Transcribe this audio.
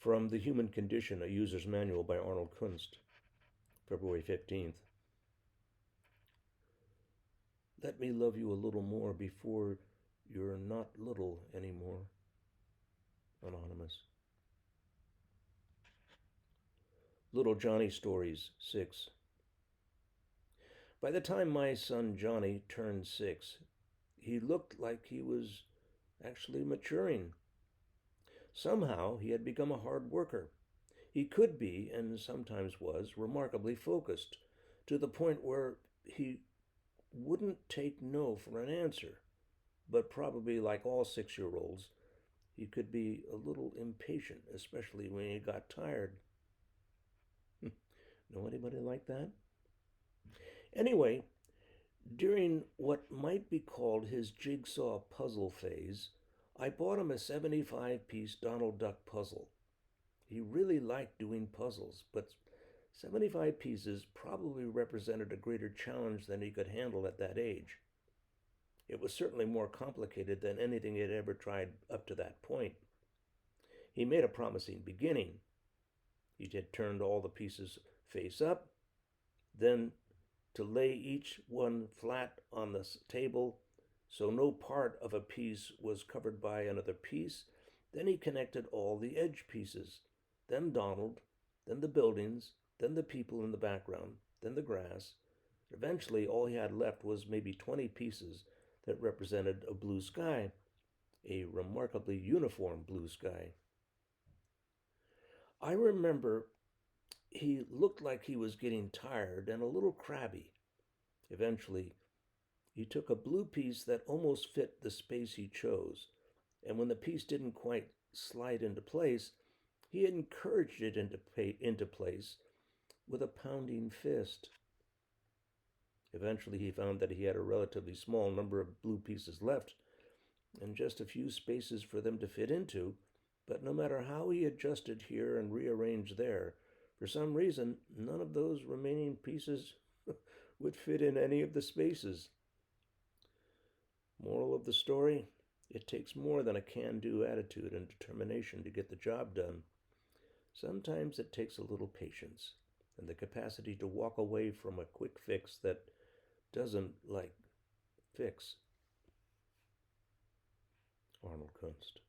From The Human Condition, a User's Manual by Arnold Kunst, February 15th. Let me love you a little more before you're not little anymore. Anonymous. Little Johnny Stories, 6. By the time my son Johnny turned 6, he looked like he was actually maturing. Somehow he had become a hard worker. He could be, and sometimes was, remarkably focused, to the point where he wouldn't take no for an answer. But probably, like all 6-year-olds, he could be a little impatient, especially when he got tired. Know anybody like that? Anyway, during what might be called his jigsaw puzzle phase, I bought him a 75-piece Donald Duck puzzle. He really liked doing puzzles, but 75 pieces probably represented a greater challenge than he could handle at that age. It was certainly more complicated than anything he had ever tried up to that point. He made a promising beginning. He had turned all the pieces face up, then to lay each one flat on the table so no part of a piece was covered by another piece. Then he connected all the edge pieces, then Donald, then the buildings, then the people in the background, then the grass. Eventually, all he had left was maybe 20 pieces that represented a blue sky, a remarkably uniform blue sky. I remember he looked like he was getting tired and a little crabby. Eventually, he took a blue piece that almost fit the space he chose, and when the piece didn't quite slide into place, he encouraged it into place with a pounding fist. Eventually, he found that he had a relatively small number of blue pieces left and just a few spaces for them to fit into, but no matter how he adjusted here and rearranged there, for some reason, none of those remaining pieces would fit in any of the spaces. Moral of the story, it takes more than a can-do attitude and determination to get the job done. Sometimes it takes a little patience and the capacity to walk away from a quick fix that doesn't, fix. Arnold Kunst.